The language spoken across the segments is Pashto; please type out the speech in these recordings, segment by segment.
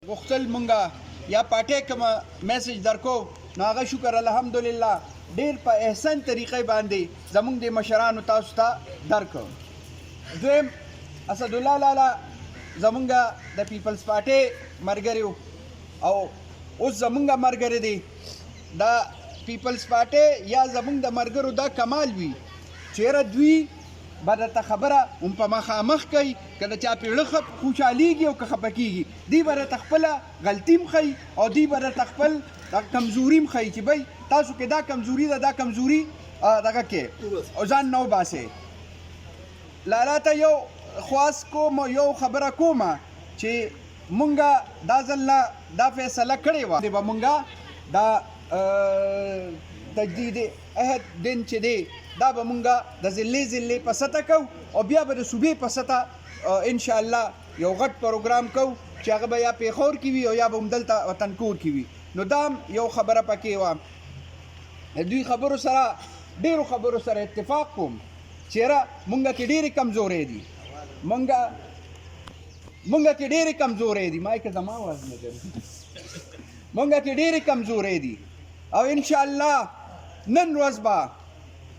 غوښتل مونږه یا پاټۍ کوم میسج درکو نو هغه شکر الحمدلله ډېر په احسن طریقې باندې زمونږ د مشرانو تاسو ته درکړو. دویم اسدالله لالا زمونږ د پیپلز پارټۍ ملګري او اوس زمونږ ملګري دي. دا پیپلز پارټۍ یا زمونږ د ملګرو دا کمال وي چېرې دوی به درته خبره هم په مخامخ کوي که د چا پیړه خوشحالېږي او که خفه کېږي دوی به درته خپله غلطي هم ښیي او دوی به درته خپل کمزوري هم ښیي چې بی تاسو کې دا کمزوري ده دا کمزوري دغه کې او ځان نه وباسئ. لالا ته یو خواست کوم یو خبره کومه چې مونږه دا ځل نه دا فیصله کړې وه به مونږه دا تجدید عهد دن چې دی دا به مونږه د ضلع په سطح کوو او بیا به د صوبې په سطح انشاءالله یو غټ پروګرام کوو چې هغه به یا پیښور کې وي او یا به همدلته وطنکور کې وي. نو دا یو خبره پکې وه. دوی خبرو سره ډېرو خبرو سره اتفاق کوم چېرې مونږه کې ډېرې کمزورې دي مونږه کې ډېرې کمزورې دي مایک زما آواز نه کوي مونږه کې ډېرې کمزورې دي او انشاءالله نن ورځ به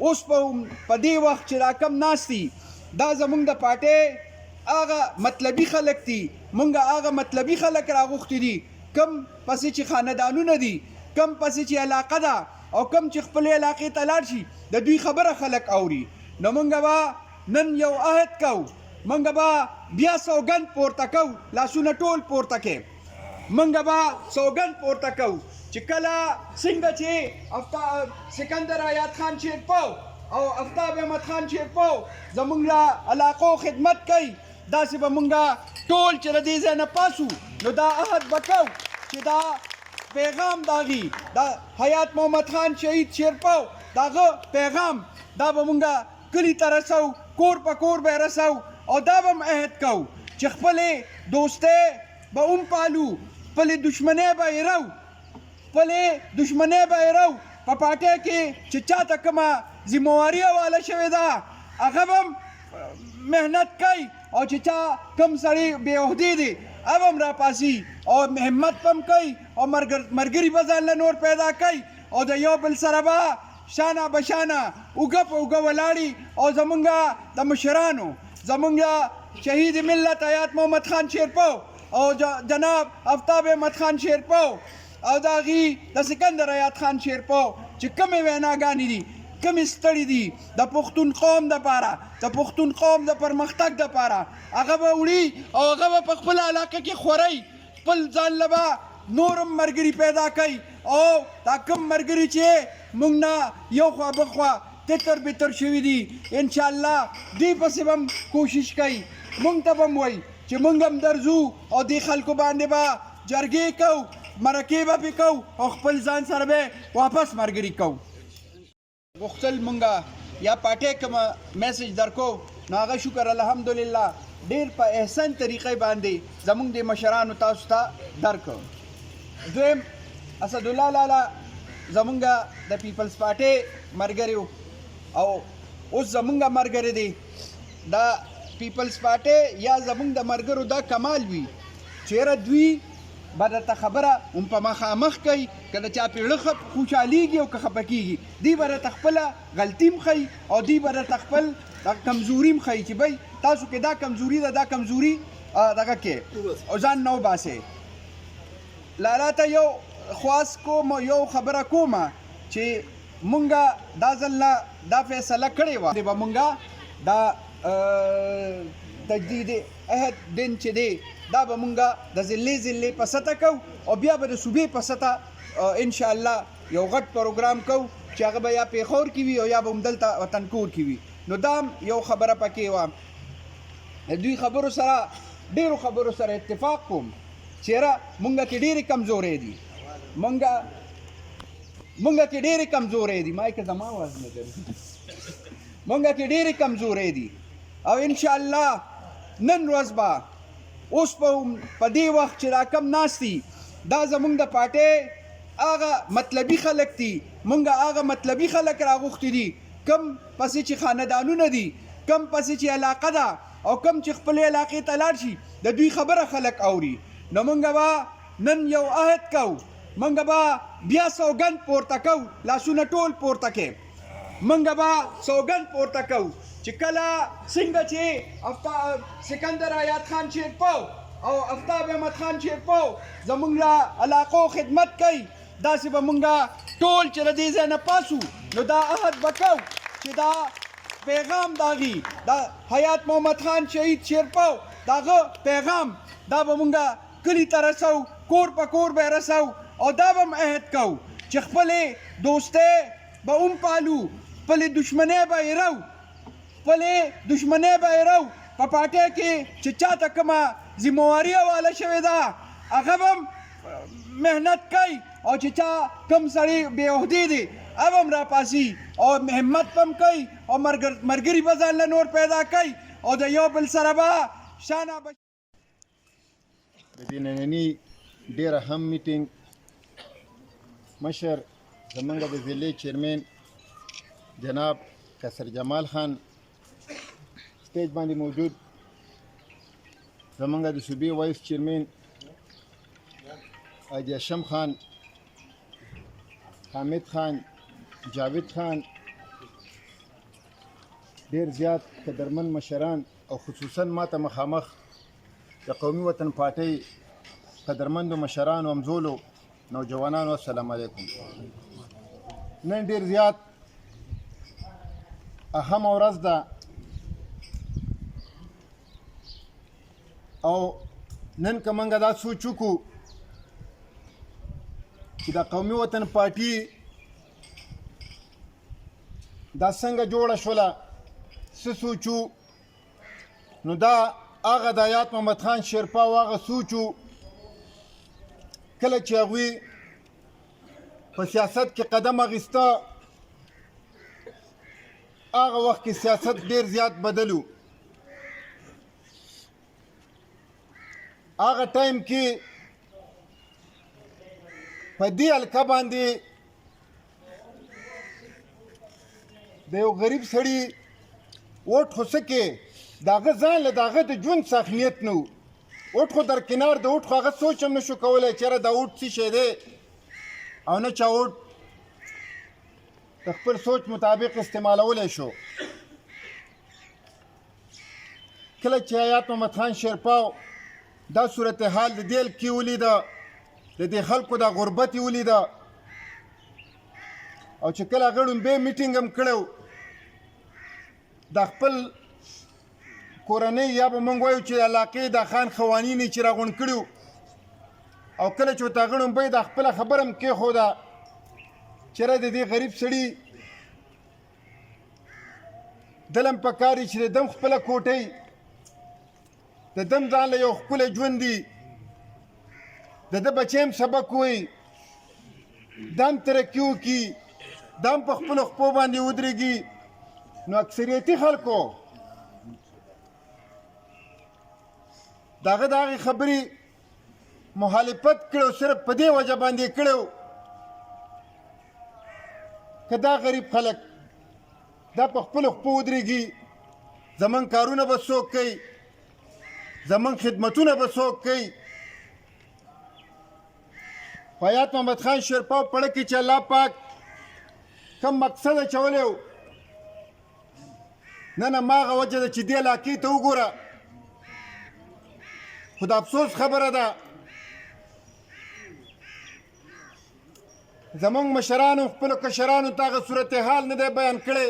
اوس په دې وخت چې دا کم ناست دي دا زمونږ د پارټۍ هغه مطلبي خلک دي مونږه هغه مطلبي خلک راغوښتي دي کم پسې چې خاندانونه دي کم پسې چې علاقه ده او کم چې خپلې علاقې ته لاړ شي د دوی خبره خلک اوري. نو مونږ به نن یو عهد کوو مونږ به بیا سوګند پورته کوو لاسونه ټول پورته کې مونږ به سوګند پورته کوو چې کله څنګه چې سکندر آیات خان شیرپو او آفتاب احمد خان شیرپو زمونږ له علاقو خدمت کوي داسې به مونږه ټول چې د دې ځای نه پاسو نو دا عهد به کوو چې دا پیغام داغي دا حیات محمد خان شهید شیرپو داغه پیغام دا به مونږه کلي ته رسو کور په کور به رسو او دا به هم عهد کوو چې خپلې دوستۍ به هم پالو خپلې دشمنۍ به هېرو په پارټۍ کې چې چاته کومه ذمواري حواله شوې ده هغه به هم محنت کوي او چې چا کم سړی بې عهدې دی هغه هم راپاسي او همت به هم کوي او ملګري به ځان له نور پیدا کوي او د یو بل سره به شانه بشانه اوږه په اوږه ولاړي او زمونږ د مشرانو زمونږ شهید ملت حیات محمد خان شیرپو او جناب آفتاب احمد خان شیرپو او د هغې د سکندر حیات خان شیرپو چې کومې ویناګانې دي کومې ستړي دي د پښتون قوم دپاره د پښتون قوم د پرمختګ دپاره هغه به وړي او هغه به په خپله علاقه کې خورئ خپل ځان له به نور هم ملګري پیدا کوي او دا کوم ملګري چې موږ نه یو خوا بل خوا تتر بتر شوي دي انشاءالله دې پسې به هم کوشش کوي موږ ته به هم وایي چې موږ هم درځو او دې خلکو باندې به جرګې کوو مرکې به پې کوو او خپل ځان سره به واپس ملګري کوو. غوښتل مونږه یا پاټۍ کوم میسج درکو نو هغه شکر الحمدلله ډېر په احسن طریقې باندې زمونږ د مشرانو تاسو ته درکړو. دویم اسدالله لالا زمونږ د پیپلز پارټۍ ملګري او اوس زمونږ ملګري دي. دا پیپلز پارټۍ یا زمونږ د ملګرو دا کمال وي چېرې دوی به درته خبره هم په مخامخ کوي که د چا پیړه خوشحالېږي او که خفه کېږي دوی به درته خپله غلطي هم ښیي او دوی به درته خپل کمزوري هم ښیي چې بی تاسو کې دا کمزوري ده دا کمزوري دغه کې او ځان نه وباسئ. لالا ته یو خواست کوم یو خبره کومه چې مونږه دا ځل نه دا فیصله کړې وه به مونږه دا تجدید عهد دن چې دی دا به مونږه د ضلع په سطح کوو او بیا به د صوبې په سطح انشاءالله یو غټ پروګرام کوو چې هغه به یا پیښور کې وي او یا به همدلته وطنکور کې وي. نو دا یو خبره پکې وه. دوی خبرو سره ډېرو خبرو سره اتفاق کوم چېرې مونږه کې ډېرې کمزورې دي مونږه کې ډېرې کمزورې دي مایک زما آواز نه کوي مونږه کې ډېرې کمزورې دي او انشاءالله نن ورځ به اوس په دې وخت چې دا کم ناست دي دا زمونږ د پارټۍ هغه مطلبي خلک دي مونږه هغه مطلبي خلک راغوښتي دي کم پسې چې خاندانونه دي کم پسې چې علاقه ده او کم چې خپلې علاقې ته لاړ شي د دوی خبره خلک اوري. نو مونږ به نن یو عهد کوو موږ به بیا سوګند پورته کوو لاسونه ټول پورته کې موږ به سوګند پورته کوو چې کله څنګه چې سکندر حیات خان شیرپو او آفتاب احمد خان شیرپو زموږ له علاقو خدمت کوي داسې به موږ ټول چې له دې ځای نه پاسو نو دا عهد به کوو چې دا پیغام داغي دا حیات محمد خان شهید شیرپو داغه پیغام دا به مونږ کلی ته رسو کور په کور به رسو او دا به عهد کوو چې خپلې دوستۍ به هم پالو خپلې دشمنۍ به هېرو خپلې دشمنۍ به هېرو په پارټۍ کې چې چاته کومه ذمواري حواله شوې ده هغه به محنت کوي او چې چا کم سړی بې عهدې دی هغه هم راپاسي او همت هم کوي او ملګري به ځان له نور پیدا کوي او د یو بل سره به شانه د دې ننني ډېر اهم میټینګ مشر زمونږ د ضلع چیرمن جناب کسر جمال خان سټیج باندې موجود زمونږ د صوبې وایس چیرمن حاجي هاشم خان حامد خان جاوید خان ډېر زیات قدرمن مشران او خصوصا ماته مخامخ د قومي وطن پارټۍ قدرمندو مشرانو همزولو نوجوانانو السلام علیکم نن ډېر زیات اهم ورځ ده او نن که موږ دا سوچ وکړو چې د قومي وطن پارټي دا څنګه جوړه شوله څه سوچو نو دا هغه د حیات محمد خان شیرپا هغه سوچو کله چې هغوی په سیاست کې قدم اخیسته هغه وخت کې سیاست ډېر زیات بدلو هغه ټایم کې په دې حلقه باندې د یو غریب سړي ووټ خو څه کې د هغه ځان له د هغه د ژوند څه اهمیت نه و ووټ خو در کنار د ووټ خو هغه سوچ هم نه شو کولی چېرې دا ووټ څه شی دی او نه چا ووټ د خپل سوچ مطابق استعمالولی شو کله چې حیات محمد خان شیرپا دا صورتحال د دې حلقې ولیده د دې خلکو دا غربت یې ولیده او چې کله هغه ړومبی میټینګ هم کړی د خپل کورنۍ یا به موږ وایو چې علاقې د خان خوانین چې راغونډ کړي او کله چې ورته هغه ړومبی د خپله خبره هم کېښوده چېرې د دې غریب سړي دله هم پکار چې د دم خپله کوټۍ د دم ځان له یو ښکلی ژوند دی د ده بچی هم سبق وایي دا هم ترقي وکړي دا هم په خپلو خپو باندې ودرېږي نو اکثریتي خلکو د هغه د هغې خبرې مخالفت کړی صرف په دې وجه باندې کړی که دا غریب خلک دا په خپلو خپو ودرېږي زموږ کارونه به څوک کوي زموږ خدمتونه به څوک کوي خو حیات محمد خان شیرپا په اړه کې چې الله پاک کم مقصد اچولی و نن هماغه وجه ده چې دې علاقې ته وګوره خو د افسوس خبره ده زموږ مشرانو خپلو کشرانو ته هغه صورتحال نه دی بیان کړی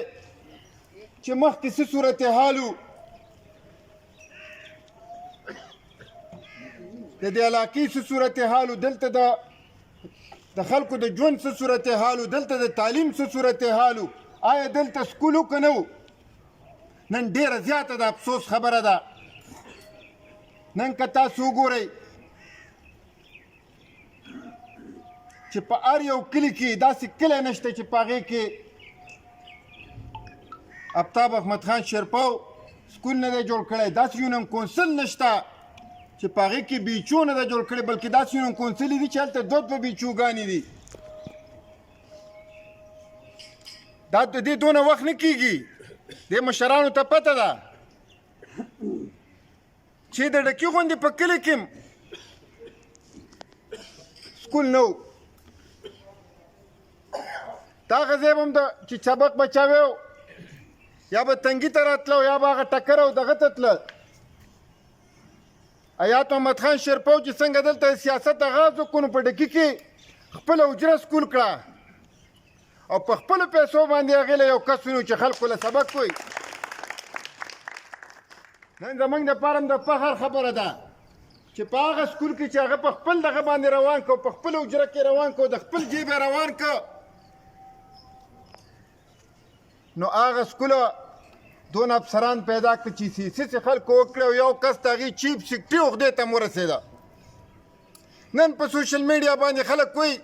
چې مخکې څه صورتحال و د دې علاقې څه صورتحال و دلته د خلکو د ژوند څه صورتحال و دلته د تعلیم څه صورتحال و آیا دلته سکول و که نه و نن ډېره زیاته د افسوس خبره ده نن که تاسو وګورئ چې په هر یو کلي کې داسې کلی نشته چې په هغې کې آفتاب احمد خان شیرپا سکول نه دی جوړ کړی داسې یونین کونسل نشته چې په هغې کې بیچو نه ده جوړ کړی بلکې داسې یونین کونسلې دي چې هلته دوه بیچوګانې دي دا د دې دونه وخت نه کېږي دې مشرانو ته پته ده چې د ډکي غوندې په کلي کې سکول نه و دغه ځای به هم چې سبق به چاوی یا به تنګي ته راتلو یا به هغه ټکر او دغه ته تله حیات محمد خان شیرپو چې څنګه دلته سیاست آغاز وکړو نو په ډکي کې خپله حجره سکول کړه او په خپلو پیسو باندې هغې له یو کس ونیو چې خلکو له سبق کوي نن زموږ دپاره هم د فخر خبره ده چې په هغه سکول کې چې هغه په خپل دغه باندې روان کړو په خپله حجره کې روان کړو د خپل جیب یې روان کړ نو هغه سکوله دون افسران پیدا کړ چې سیاسي خلکو وکړي او یو کس د هغې چیف سیکرټري عهدې ته هم ورسېده نن په سوشل میډیا باندې خلک وایي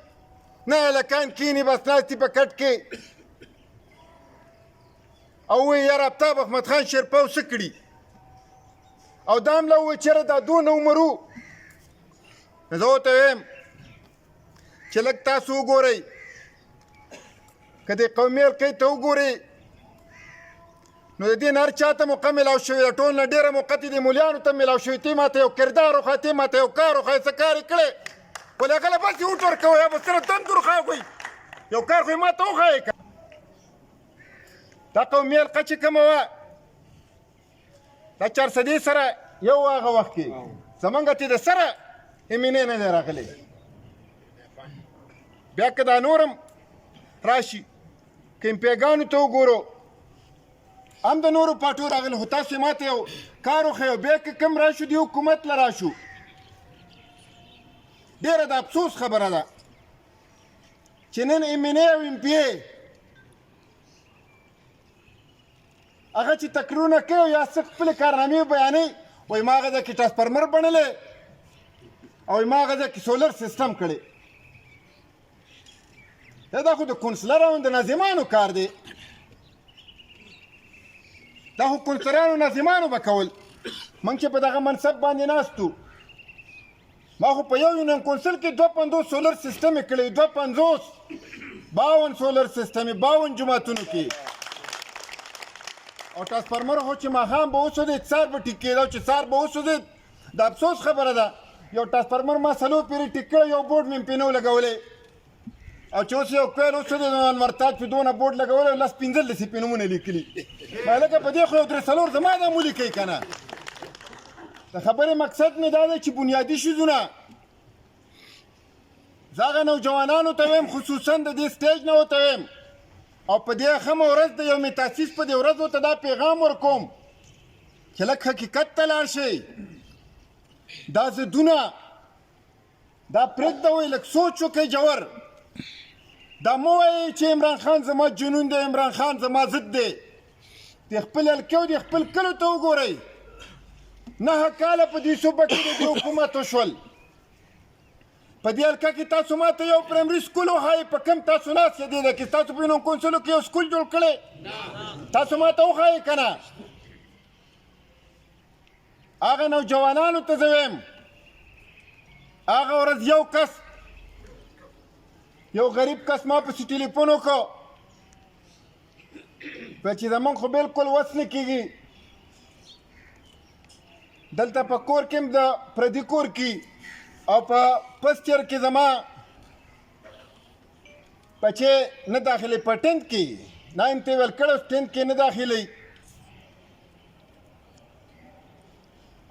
نه هلکان کینی بس ناستي په کټ کې او وایي یار آفتاب احمد خان شیرپو څه کړي او دا هم له ووایي چېرې دا دونه عمر وو نو زه ورته وایم چې لږ تاسو وګورئ که د قومي حلقې ته وګورئ نو د دې نه هر چا ته موقع میلاو شوې ده ټول نه ډېره موقع دې ملیانو ته میلاو شوې تی ماته یو کردار وښایه تی ماته یو کار وښایه څه کار یې کړی ولې هغه له بس یې وټ ورکوئ یا به سره دند ورښایه خو یو کار خو یې ماته وښایه دا قومي حلقه چې کومه وه دا چارسدې سره یو هغه وخت کې زمونږ ته د سره امینې نه دی راغلی بیا که دا نور هم راشي که امپیګانو ته وګورو هم د نورو پاټو راغلی خو تاسو ماته یو کار وښیو بیا که کوم راشو د حکومت له راشو ډېره د افسوس خبره ده چې نن امینې او ام پی ای هغه چې تقریرونه کوي یا څه خپلې کارنامې بیانوي وایي ما هغه ځای کې ټرانسفارمر بڼلی او ما هغه ځای کې سولر سیسټم کړی دا خو د کونسلرانو د ناظمانو کار دی دا خو کونسلرانو ناظمانو به کول موږ چې په دغه منصب باندې ناست وو ما خو په یو یونین کونسل کې 250 سولر سیسټم یې کړی 250 52 سولر سیسټم یې 52 جوماتونو کې او ټرانسفارمر خو چې ماښام به وسودېد سهار به ټیک کېده چې سهار به وسودېد د افسوس خبره ده یو ټرانسفارمر ما څلور پیرې ټیک کړی یو بورډ مې پې نه و لګولی او چې اوس یو کویل وسودېد نو انورتاج پې دونه بورډ لګولی او 15 یې پې نومونه لیکلي هلکه په دې خو یو 3 زما دا مو لیکئ که نه د خبرې مقصد مې دا دی چې بنیادي شیزونه زه هغه نوجوانانو ته وایم خصوصا د دې سټیج نه ورته وایم او په دې ښه ورځ د یوم تاسیس په دې ورځ ورته دا پیغام ورکوم چې لږ حقیقت ته لاړ شئ دا ضدونه دا پرېږدوئ لږ سوچ وکئ جوور دا مه وایئ چې عمران خان زما جنون دی عمران خان زما ضد دی د خپل حلقې او د خپل کلو ته وګورئ 9 کاله په دې صوبه کې د دې حکومت وشول په دې حلقه کې تاسو ماته یو پرایمري سکول وښایئ په کوم تاسو ناست یې دې ده کې تاسو په یونین کونسلو کې یو سکول جوړ کړی تاسو ماته وښایئ که نه هغه نوجوانانو ته زه وایم هغه ورځ یو کس یو غریب کس ما پسې ټلیفون وکړو چې زمونږ خو بلکل وس نه کېږي دلته په کور کې هم د پردي کور کې او په فسټ ایئر کې زما بچې نه داخلي په 10th کې 9th ویل کړی 10th کې نه داخلي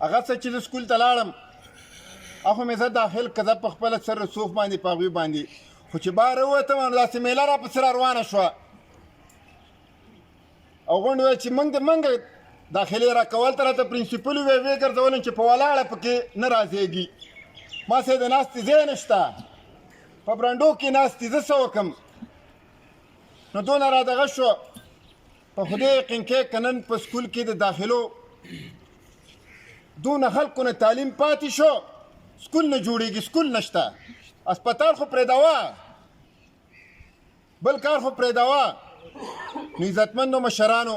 هغه څه چې زه سکول ته لاړم هغه مې زه داخل که زه په خپله سر رسوف باندې په هغوی باندې خو چې بهر ووتم نو داسې میله راپسې را روانه شوه او غونډ ویل چې موږ داخلي راکول ته راته پرنسپل ویې ویې ګرځولم چې په ولاړه پکې نه راځېږي ما سې د ناستې ځای نشته په برنډو کې ناستې زه څه وکړم نو دونه را دغه شو په خدای یقین کې که نن په سکول کې د داخلو دونه خلکو نه تعلیم پاتې شو سکول نه جوړېږي سکول نشته اسپتال خو پرېږدوه بل کار خو پرېږدوه نو عزتمندو مشرانو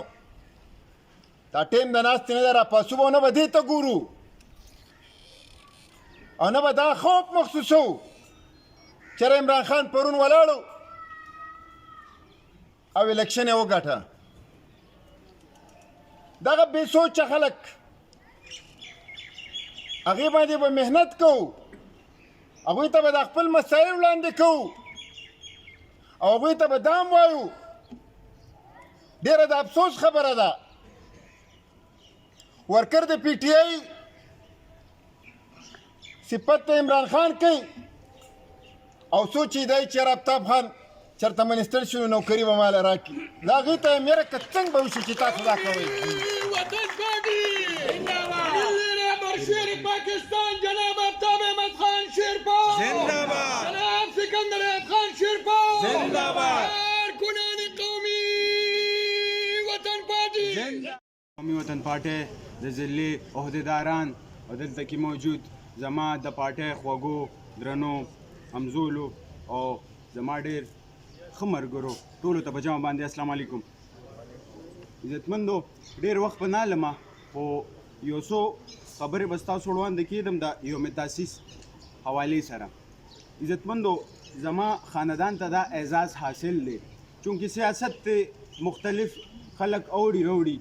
دا ټیم د ناستې نه دی راپاسو به نه به دې ته ګورو او نه به دا خوب مخصوصو چېرې عمران خان پرون ولاړو او الیکشن یې وګټه دغه بې سوچه خلک هغې باندې به محنت کوو هغوی ته به د خپل مسایل وړاندې کوو او هغوی ته به دا هم وایو ډېره د افسوس خبره ده ورکر د پی ټی آی صفت ته عمران خان کوي او سوچ یې دی چې آفتاب خان چېرته منسټر شي نو نوکري به ماله راکړي د هغوی ته یې میره که څنګه به وشي چې تاسو دا کوئ وطن پارٹی ملی رہبر شیر پاکستان جناب آفتاب احمد خان شیرپا جناب سکندر احمد خان شیرپا کارکنان قومی وطن پارٹی قومي وطن پارټۍ د ضلعې عهدیداران او دلته کې موجود زما د پارټۍ خوږو درنو همزولو او زما ډېر ښه ملګرو ټولو ته په جمع باندې السلام علیکم عزتمندو ډېر وخت به نه لمه خو یو څو خبرې به ستاسو وړاندې کېدم د یوم تاسیس حوالې سره عزتمندو زما خاندان ته دا اعزاز حاصل دی چونکې سیاست ته مختلف خلک اوړي روړي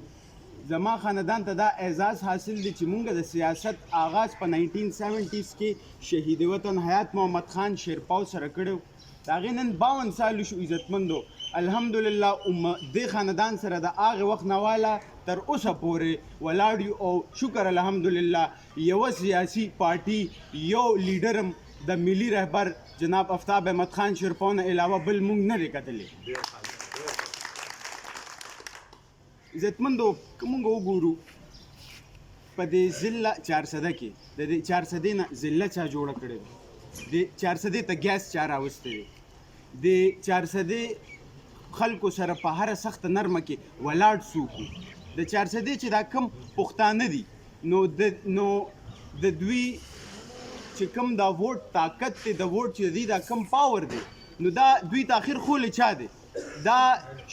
زما خاندان ته دا اعزاز حاصل دی چې مونږ د سیاست آغاز په 1970s کې شهید وطن حیات محمد خان شیرپاو سره کړی د هغې نن 52 سال شو عزتمندو الحمدلله دې خاندان سره د هغې وخت نه واله تر اوسه پورې ولاړ یو او شکر الحمدلله یوه سیاسي پارټي یو لیډر د ملي رهبر جناب آفتاب احمد خان شیرپاو نه علاوه بل مونږ نه دی کتلی عزتمندو که مونږ وګورو په دې ضلع 400 کې د دې 400 نه ضلع چا جوړه کړې ده د 400 ته ګیس چا راوستی دی د 400 خلکو سره په هره سخته نرمه کې ولاړ څوک د 400 چې دا کم پښتانه دي نو د دوی چې کم دا ووټ طاقت دی د ووټ چې دی دا کم پاور دی نو دا دوی ته اخر خولې چا دی دا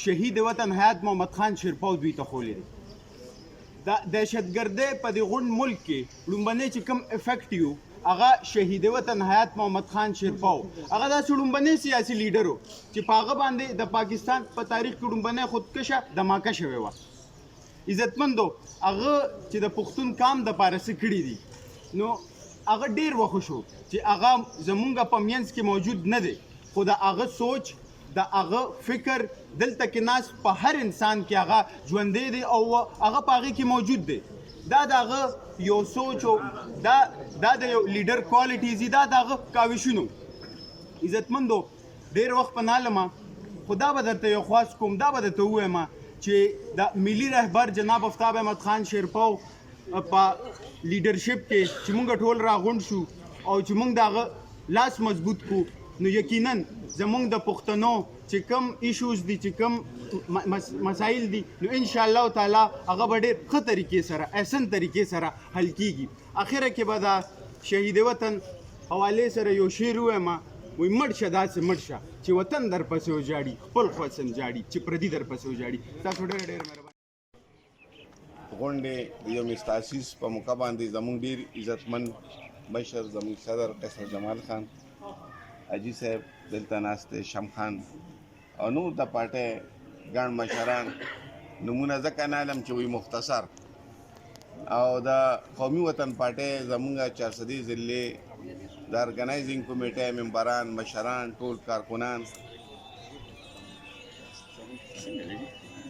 شهید وطن حیات محمد خان شیرپاو دوی ته خولې دی دا دهشتګردۍ په دې غونډ ملک کې لومبنی چې کم افیکټ یو هغه شهید وطن حیات محمد خان شیرپاو هغه داسې لومبنی سیاسي لیډر و چې په هغه باندې د پاکستان په تاریخ کې لومبنی خودکشه دماکه شوې وه عزتمندو هغه چې د پښتون کام دپاره څه کړي دي نو هغه ډېر وخت شو چې هغه زمونږ په منځ کې موجود نه دی خو د هغه سوچ د هغه فکر دلته کې ناست په هر انسان کې هغه ژوندی دی او هغه په هغې کې موجود دی دا د هغه یو سوچ او دا د یو لیډر کوالټیز دي دا د هغه کاوشونو عزتمندو ډېر وخت په نه لمه خو دا به درته یو خواست کوم دا به درته ووایم چې د ملي رهبر جناب آفتاب احمد خان شیرپاو په لیډرشپ کې چې مونږ ټول راغونډ شو او چې مونږ د هغه لاس مضبوط کړو نو یقینا زمونږ د پښتنو چې کم ایشوز دي چې کم مسایل دي نو ان شاء الله تعالی هغه به ډېر ښه طریقې سره احسن طریقې سره حل کیږي اخره کې به دا شهید وطن حوالې سره یو شعر ووایم وایي مړ شه داسې مړ شه چې وطن در پسې وجاړي خپل خوسن جاړي چې پردي در پسې وجاړي تاسو ډېر مهرباني غونډې د یوم تاسیس په موقع باندې زموږ ډېر عزتمن مشر زموږ صدر قیصر جمال خان حاجي صاحب دلته ناست دی شم خان او نور د پارټۍ ګڼ مشران نمونه ځکه نه علم چې وي مختصر او د قومي وطن پارټۍ زموږ 400 ضلعې د ارګنایزینګ کمیټې ممبران مشران ټول کارکنان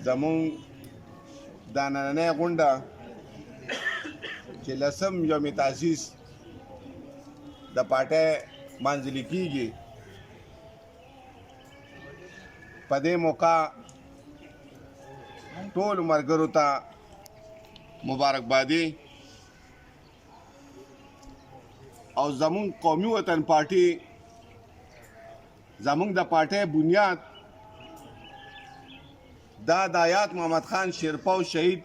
زموږ دا نننۍ غونډه چې 10 یوم تاسیس د پارټۍ منځلې کېږي په دې موقع ټولو ملګرو ته مبارکبادي او زمونږ قومي وطن پارټي زمونږ د پارټۍ بنیاد دا د حیات محمد خان شیرپاو شهید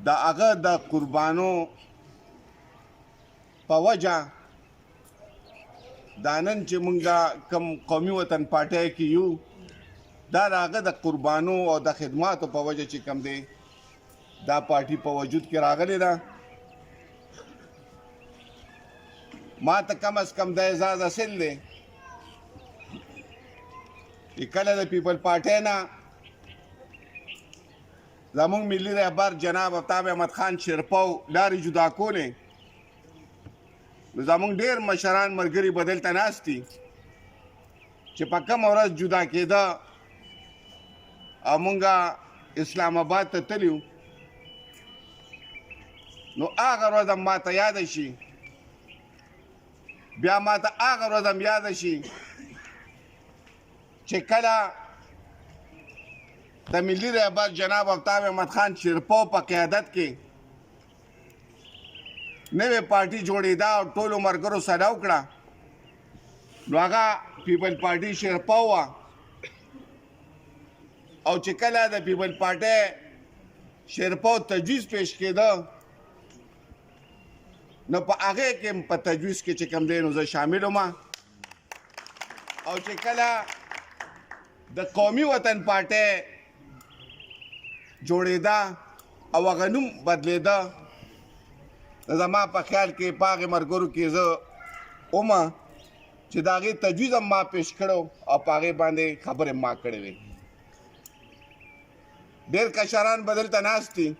د هغه د قربانو په وجه دا نن چې مونږ کوم قومي وطن پارټۍ کې یو دا د هغه د قربانو او د خدماتو په وجه چې کوم دی دا پارټي په وجود کې راغلی ده ما ته کم از کم د اعزاز حاصل دی چې کله د پیپل پارټۍ نه زمونږ ملي رهبر جناب آفتاب احمد خان شیرپاو لارې جدا کولې نو زمونږ ډېر مشران ملګري به دلته ناست دي چې په کومه ورځ جدا کېده او مونږه اسلام آباد ته تللي نو هغه ورځ هم ما ته یاده شي بیا ما ته هغه ورځ هم یاده شي چې کله د ملي رهبر جناب آفتاب احمد خان شیرپو په قیادت کې نوې پارټي جوړېده او ټولو ملګرو سره وکړه نو هغه پیپل پارټي شیرپو وه او چې کله د پیپل پارټۍ شیرپو تجویز پیش کېده نو په هغې کې په تجویز کې چې کوم دی نو زه شامل وم او چې کله د قومي وطن پارټۍ جوړېده او هغه نوم بدلېده نو زما په خیال کې په هغې ملګرو کې زه وم چې د هغې تجویز هم ما پیش کړی او په هغې باندې خبرې ما کړې وې ډېر کشران به دلته ناست دي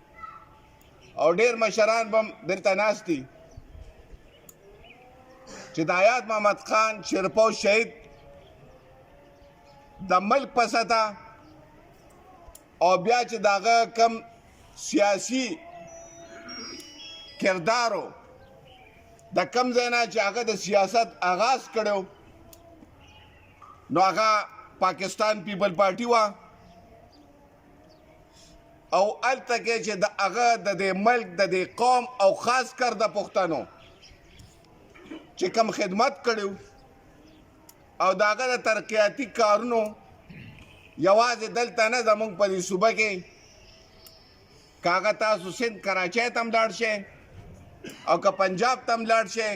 او ډېر مشران به هم دلته ناست دي چې د حیات محمد خان شیرپو شهید د ملک په سطح او بیا چې د هغه کم سیاسي کردارو د کم ځای نه چې هغه د سیاست آغاز کړی نو هغه پاکستان پیپل پارټي وه او هلته کې چې د هغه د دې ملک د دې قوم او خاص کر د پښتنو چې کوم خدمت کړی او د هغه د ترقیاتي کارونو یوازې دلته نه زموږ په دې صوبه کې که هغه تاسو سند کراچۍ ته هم لاړ شئ او که پنجاب ته هم لاړ شئ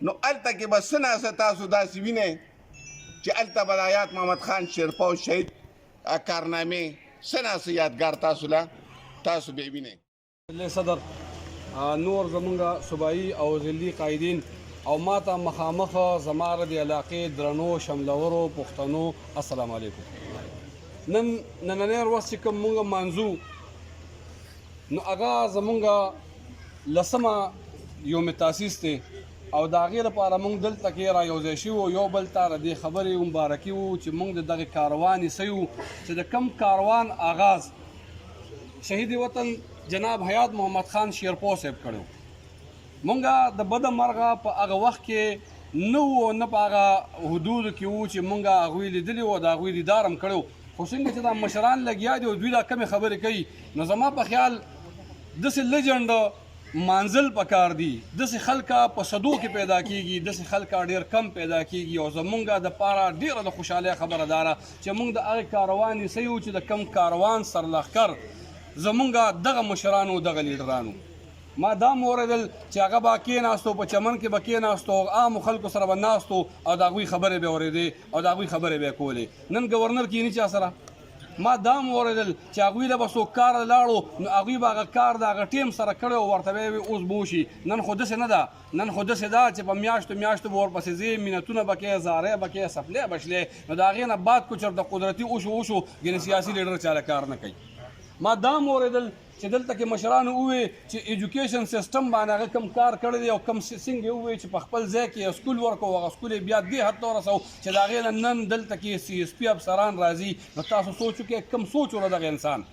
نو هلته کې به څه ناڅه تاسو داسې وینئ چې هلته به د حیات محمد خان شیرپو شهید کارنامې څه ناڅه یادګار تاسو له تاسو به یې وینئ صدر نور زمونږ صوبایي او ضلعي قایدین او ما ته مخامخ زما د علاقې درنو شملورو پښتنو السلام علیکم نننی ورځ چې کوم مونږ مانځو نو هغه زمونږ لسمه یوم تاسیس دی او د هغې لپاره مونږ دلته کې را یوځای شوي وو یو بل ته د دې خبرې مبارکي وو چې مونږ د دغې کاروان حصه یو چې د کم کاروان آغاز شهید وطن جناب حیات محمد خان شیرپو صاحب کړی مونږ د بده مرغه په هغه وخت کې نه وو نه په هغه حدودو کې وو چې مونږ هغوی لیدلي وو د هغوی دیدار هم کړی وو خو څنګه چې دا مشران لګیا دي او دوی دا کمې خبرې کوي نو زما په خیال داسې لیجنډ مانزل پکار دي داسې خلکه په صدو کې پیدا کیږي داسې خلکه ډېر کم پیدا کیږي او زمونږ دپاره ډېره د خوشحالۍ خبره داره چې مونږ د هغې کاروان حصه یو چې د کم کاروان سرلښکر زمونږ دغه مشرانو دغه لیډرانو ما دا م واورېدل چې هغه به کېناستو په چمن کې به کېناستو عامو خلکو سره به ناستو او د هغوی خبرې به اورېدې او د هغوی خبرې به یې کولې نن ګورنر کښېني چا سره ما دا م واورېدل چې هغوی له به څوک کار لاړو نو هغوی به هغه کار د هغه ټیم سره کړی او ورته به یې اوس به وشي نن خو داسې نه ده نن خو داسې ده چې په میاشتو میاشتو به ورپسې ځې مینتونه به کوې زارۍ به کوې سپلې به شلې نو د هغې نه بعد کو چېرته قدرتي وشو ګنې سیاسي لیډر چاله کار نه کوي ما دا م واورېدل چې دلته کې مشرانو وویل چې ایجوکیشن سیستم باندې هغه کم کار کړی دی او کم څنګه وویل چې په خپل ځای کې سکول ورکو هغه سکول یې بیا دې حد ته ورسو چې د هغې نه نن دلته کې سی ایس پي افسران راځي نو تاسو سوچ وکړئ کم سوچ وله دغه انسان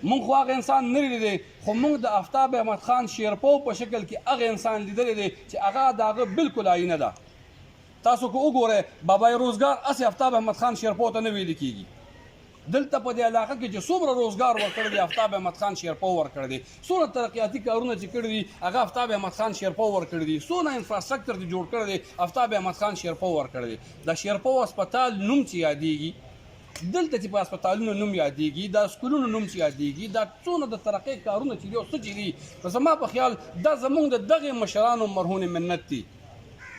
مونږ خو هغه انسان نه لیدلی خو مونږ د آفتاب احمد خان شیرپو په شکل کې هغه انسان لیدلی دی چې هغه د هغه بلکل آینه ده تاسو که وګورئ بابای روزګار هسې آفتاب احمد خان شیرپو ته نه ویلي کېږي دلته په دې علاقه کې چې څومره روزګار ورکړی دی آفتاب احمد خان شیرپو ورکړی دی څومره ترقیاتي کارونه چې کړي دي هغه آفتاب احمد خان شیرپو ورکړی دي څومره انفراسټرکچر چې جوړ کړی دی آفتاب احمد خان شیرپو ورکړی دی د شیرپو هسپتال نوم چې یادېږي دلته چې په هسپتالونو نوم یادېږي دا سکولونو نوم چې یادېږي دا څونه د ترقۍ کارونه چې دي او څه چې دي نو زما په خیال دا زموږ د دغې مشرانو مرهون منت دي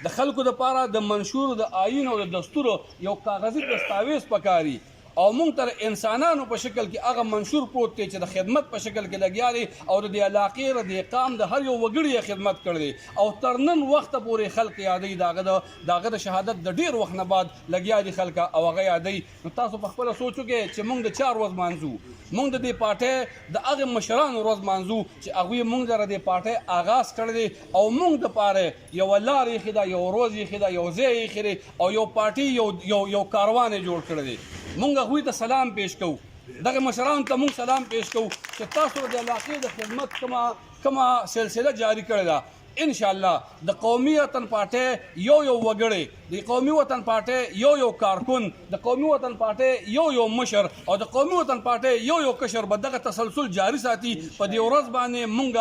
د خلکو دپاره د منشور د آیین او د دستورو یو کاغذي دستاویز پکاري او مونږ تر انسانانو په شکل کې هغه منشور پروت دی چې د خدمت په شکل کې لګیا دی او د دې علاقې د دې قام د هر یو وګړي خدمت کړی دی او تر نن وخته پورې خلک یادوي داغه د شهادت د ډېر وخت نه بعد لګیا دي خلک او هغه یادوي. نو تاسو په خپله سوچ وکړئ چې مونږ د چا ورځ مانځو؟ مونږ د دې پارټۍ د هغې مشرانو ورځ مانځو چې هغوی مونږ سره دې پارټۍ آغاز کړی دی او مونږ دپاره یوه لار ایښې ده، یو روز ایښې ده، یو ځای ایښی دی او یو پارټي یو کاروان یې جوړ کړی دی. مونږ هغوی ته سلام پیش کوو، دغه مشرانو ته مونږ سلام پیش کوو چې تاسو د علاقې د خدمت کومه سلسله جاری کړې ده. ان شاء الله د قومي وطن پارټۍ یو وګړی، د قومي وطن پارټۍ یو کارکون، د قومي وطن پارټۍ یو مشر او د قومي وطن پارټۍ یو کشر به دغه تسلسل جاری ساتي. په دې ورځ باندې مونږ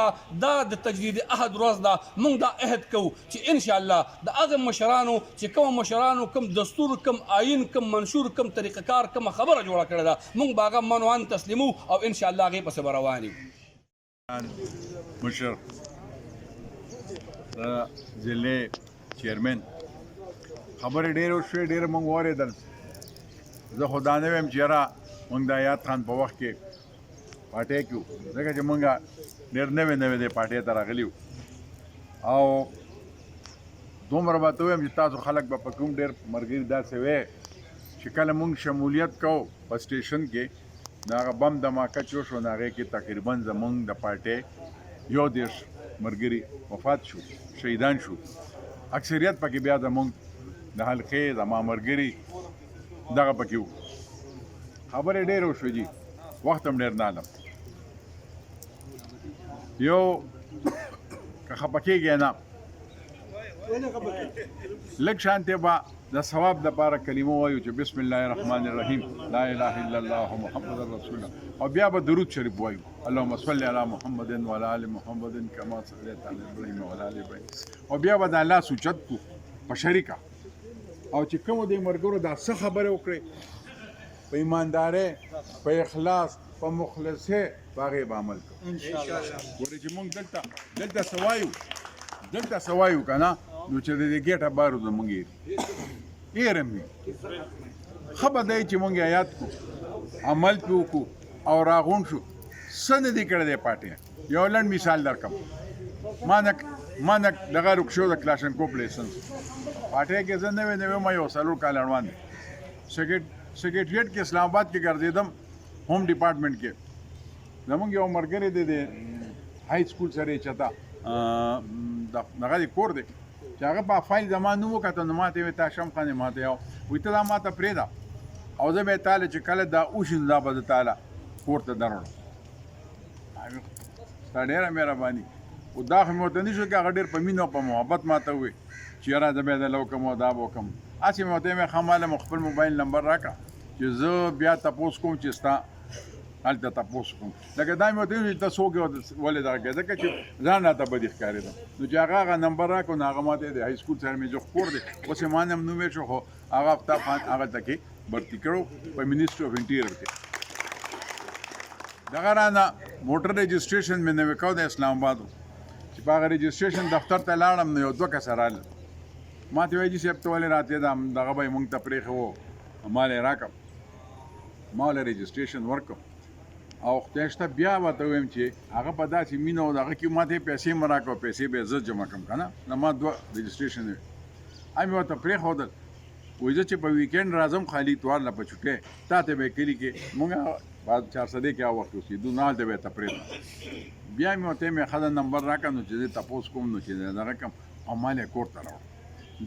دا د تجدید عهد ورځ ده، مونږ دا عهد کوو چې ان شاء الله د هغه مشرانو چې کوم مشرانو کوم دستور کوم آیین کوم منشور کوم طریقه کار کوم خبره جوړه کړې ده مونږ به هغه منوان تسلیمو او ان شاء الله هغې پسې به روان یو. مشر ضلع چیرمن خبرې ډېرې وشوې، ډېره مونږ واورېدل. زه خو دا نه ویم چې یاره مونږ د ایاد خان په وخت کې پارټۍ کې وو، ځکه چې مونږ ډېر نوې دې پارټۍ ته راغلي وو او دومره به ته ویم چې تاسو خلک به په کوم ډېر ملګري داسې وی چې کله مونږ شمولیت کوو په سټیشن کې د هغه بم دماکه چې وشو نو هغې کې تقریبا زمونږ د پارټۍ 11 ملګري وفات شو، شهیدان شو. اکثریت پکې بیا زمونږ د حلقې زما ملګري دغه پکې وو. خبرې ډېرې وشوې جي، وخت هم ډېر نه علم. یو که خفه کېږې نه لږ شانتې به د ثواب دپاره کلمه وایو چې بسم الله الرحمن الرحیم لا اله الا الله محمد رسول الله او بیا به درود شریف وایو اللهم صل علی محمد وعلى ال محمد کما صلیت علی ابراهیم وعلى ال ابراهیم او بیا به د الله سوچت کو په شریکه او چې کومو د ملګرو دا څه خبرې وکړې په ایماندارۍ په اخلاص په مخلصۍ په هغې به عمل کوو ګورې چې مونږ دلته څه وایو که نه نو چې د دې ګیټه بارو زمونږ ایرم وي. ښه به دی چې مونږ یاد کړو، عمل پې وکړو او راغونډ شو. څه نه دي کړی دی پارټۍ. یو لنډ مثال درکړم. ما نه دغه رکشو د کلاشنکوف لایسنس پارټۍ کې زه نوی ما یو 4 کال روان دی. سیکریټریټ کې اسلام آباد کې ګرځېدم، ہوم ډپارټمنټ کې زمونږ یو ملګری دی د های سکول سره یې چېرته دغه د کور دی چې هغه په فایل زما نوم وکته نو ماته یې ویل تا شمخان یې ماته یو وایي ته دا ماته پرېږده او زه به یې تاله چې کله دا وشي نو دا به زه تاله کور ته دروړم. ستا ډېره مهرباني خو دا خو مې ورته نه شو کې هغه ډېر په مینه او په محبت ماته ووایي چې یاره زه به یې دله وکړم او دا به وکړم. هسې مې ورته ویل ښه ماله مو خپل موبایل نمبر راکړه چې زه بیا تپوس کوم چې ستا هلته تپوس کوم. لکه دا مې ورته ویل چې ته څوک یې ولې دغه کوې ځکه چې ځان راته بدې ښکارېده نو چې هغه نمبر راکړو نو هغه ماته د های سکول سره مې جو کور دی اوس یې ما نه هم نوم شو خو هغه افتاب خان هغلته کې برتي کړو په منسټري اف انټیریر کې. دغه رانه موټر رجسټریشن مې نوی کو د اسلام آبادو چې په هغه رجسټریشن دفتر ته لاړم نو یو 2 کسه رالل. ما ته وایي جي صاحب ته ولې راتې ده دغه به یې مونږ ته پرېښی وو ما له یې راکړم ما له رجسټریشن ورکړم او خدای شته بیا ورته ویم چې هغه په داسې مینه او دغه کې ما ته یې پیسې مه راکړه پیسې به یې زه جمع کړم که نه نو ما 2 رجسټریشن وي مې ورته پرېښودل وایي زه چې په ویکینډ راځم خالي اتوار له په چوټۍ تا ته به یې کلي کې مونږ 400 کې هغه وخت اوسېدو نو هلته به یې ته پرېږدم. بیا مې ورته مې ښه نمبر راکړه نو چې زه تپوس کوم نو چې دغه کړم او ما یې کور ته راوړم.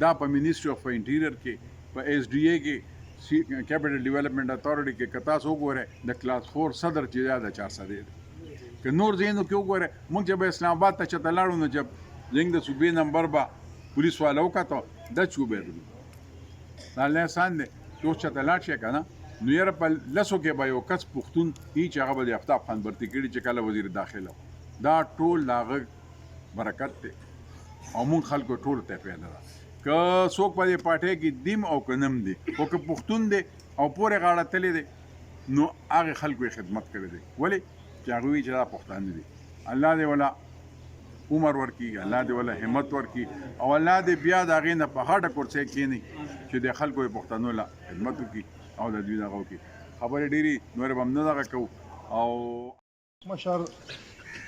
دا په منسټري اف انټیریر کې په ایس ډي اے کې کیپټل ډیولپمنٹ اتھارټي کې که تاسو وګورئ د کلاس 4 صدر چې دا د 400 دی که نور ځایونو کې وګورئ مونږ چې به اسلام آباد ته چېرته لاړو نو چې زموږ د صوبې نمبر به پولیس والا وکتو دا چې وبهېدلو دا احسان دی چې اوس چېرته لاړ شئ که نه نو یاره په لسو کې به یو کس پښتون وي چې هغه به د افتاب خان برتي کړي چې کله وزیر داخله دا ټول د هغه برکت دی او مونږ خلکو ټولو ته پیدا ده که څوک په دې پارټۍ کې دیم او که نم دی خو که پښتون دی او پورې غاړه تللی دی نو هغې خلکو یې خدمت کړی دی ولې چې هغوی وایي چې دا پښتانه دي. الله دې ولا عمر ورکړي الله دې ولا همت ورکړي او الله دې بیا د هغې نه په هډه کورسۍ کښېني چې د خلکو یې پښتنو له خدمت وکړي او د دوی دغه وکړي. خبرې ډېرې نورې به هم نه دغه کوو او مشر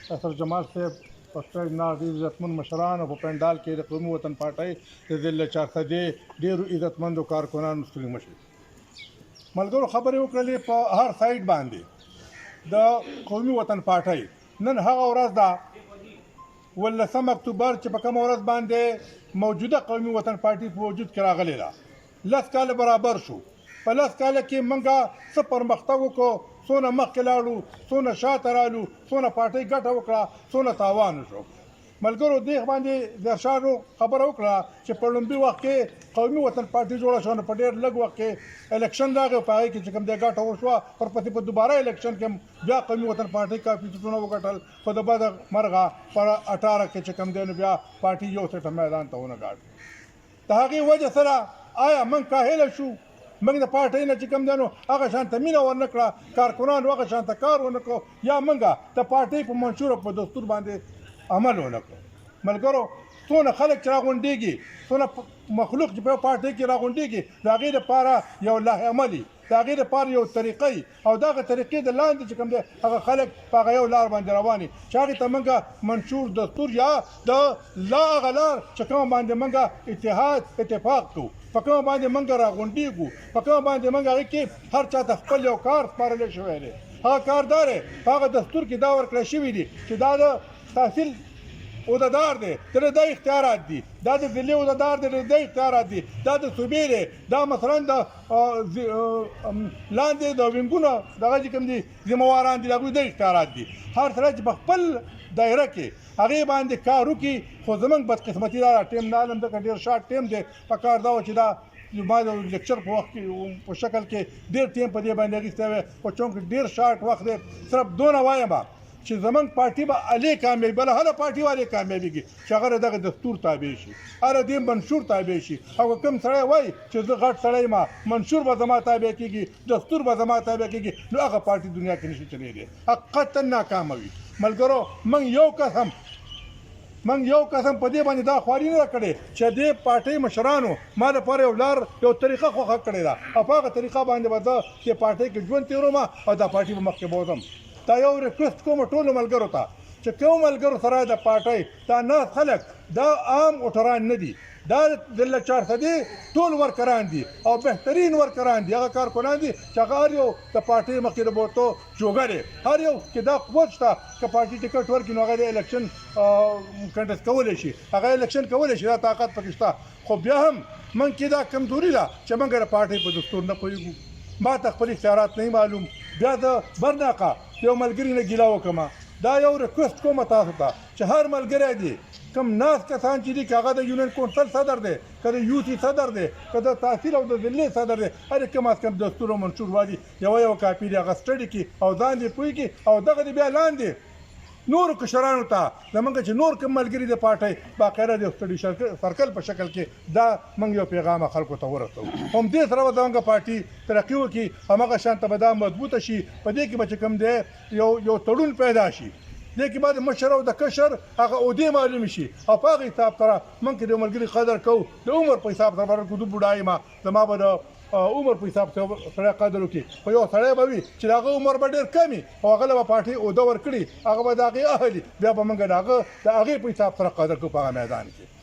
ډاکټر جمال صاحب پښتون نه ډېر عزتمن مشران او په پنډال کې د قومي وطن پارټۍ د ضلع 400 ډېرو عزتمندو کارکنانو ستړي مشي ملګرو خبرې وکړلې په هر سایډ باندې د قومي وطن پارټۍ نن هغه ورځ ده 18 اکتوبر چې په کومه ورځ باندې موجوده قومي وطن پارټۍ په وجود کې راغلې ده 10 کاله برابر شو په 10 کاله کې موږ څه پرمختګ وکړو څونه مخکې لاړو څونه شاته رالو څونه پارټۍ ګټه وکړه څونه تاوان وشو ملګرو دې باندې د شارو خبره وکړه چې په لومړي وخت کې قومي وطن پارټۍ جوړه شو په ډېر لږ وخت کې الیکشن راغی په هغې کې چې کوم دی ګټه وشوه ورپسې په دوباره الیکشن کې بیا قومي وطن پارټۍ کافي سیټونه وګټل خو د بده مرغه پر 18 کې چې کوم دی نو بیا پارټۍ یو سیټه میدان ته ونه ګاټ د هغې وجه سره آیا موږ کاهله شو موږ د پارټۍ نه چې کوم دی نو هغه شانته مینه ورنه کړه کارکنانو هغه شانته کار ونه کړو یا موږ د پارټۍ په منشور او په دستور باندې عمل ونه کړو ملګرو څونه خلک چې راغونډېږي څونه مخلوق چې په پارټۍ کې راغونډېږي د هغې دپاره یو لایحه عملي د هغې دپاره یو طریقې او دغه طریقې د لاندې چې کوم دی هغه خلک په هغه یو لار باندې رواني چې هغې ته موږ منشور دستور یا د لا هغه لار چې کومه باندې موږ اتحاد اتفاق کوو په کومه باندې موږ راغونډېږو په کومه باندې موږ هغې کې هر چا ته خپل یو کار سپارلی شوی دی هغه کار دا دی په هغه دستور کې دا ورکړی شوي دي چې دا د تحصیل عہدهدار دی د اختیارات دي دا د ضلعي عہدهدار دی د اختیارات دي دا د صوبې دی دا مثلا د لاندې د وینګونو دغه چې کوم دي ذمهواران دي د هغوی د اختیارات دي هر سړی چې په خپل دایره کې هغې باندې کار وکړي خو زموږ بدقسمتي دا ټیم نه علم ځکه ډېر شارټ ټیم دی په کار دا و چې دا ما د لیکچر په وخت کې په شکل کې ډېر ټیم په دې باندې اخیستی وی خو چونکې ډېر شارټ وخت دی صرف دونه وایم چې زمونږ پارټي به الې کامیابي بله هله پارټي والې کامیابېږي چې هغه دغه دستور تابع شي هره دې منشور تابع شي او که کوم سړی وایي چې زه غټ سړی ما منشور به زما تابع کېږي دستور به زما تابع کېږي نو هغه پارټي دنیا کې نشي چلېدی حقیقتا ناکامه وي ملګرو موږ یو قسم په دې باندې دا خواري نه ده کړې چې دې پارټۍ مشرانو ما لپاره یو لار یو طریقه خوښه کړې ده او په هغه طریقه باندې به زه دې پارټۍ کې ژوند تېروم او دا پارټي به مخکې بوځم دا یو ریکوست کوم ټولو ملګرو ته چې کوم ملګرو سره د پارټۍ دا نه خلک دا عام وټران نه دي دا ضلع 400 ټول ورکران دي او بهترین ورکران دي هغه کارکنان دي چې هغه هر یو د پارټۍ مخکې د بوتو جوګه دی هر یو کې دا قوت شته که پارټي ټکټ ورکړي نو هغه د الیکشن کنټست کولی شي هغه الیکشن کولی شي دا طاقت پکې شته خو بیا هم موږ کې دا کمزوري ده چې موږ د پارټۍ په دستور نه پوهېږو ما ته خپل اختیارات نه معلوم بیا د برناقه یو ملګري نه ګیله وکړم دا یو ریکوست کوم تاسو ته چې هر ملګری دی کم ناس کسان چې دي که هغه د یونین کونسل صدر دی که د یوسي صدر دی که د تحصیل او د ضلعي صدر دی هر کم از کم دستور او منشور والي یو کاپي دی هغه سټډي کړي او ځان دې پوهېږي او دغه دی بیا لاندې نورو کشرانو ته زمونږ چې نور کوم ملګري د پارټۍ باقاعده د سټډي سرکل په شکل کې دا موږ یو پیغام خلکو ته ورسوو همدې سره به زموږ پارټي ترقي وکړي هماغه شانته به دا مضبوطه شي په دې کې به چې کوم دی یو تړون پیدا شي دې کې باید مشر او د کشر هغه عہدې معلوم شي او په هغه حساب سره موږ د ملګري قدر کوو د عمر په حساب سره کوو د بوډا یم زما به د عمر په حساب سره قدر وکړي خو یو سړی به وي چې د هغه عمر به ډېر کم وي او هغه له به پارټۍ عہده ورکړي هغه به د هغې اهلي بیا به موږ د هغې په حساب سره قدر کوو په هغه میدان کې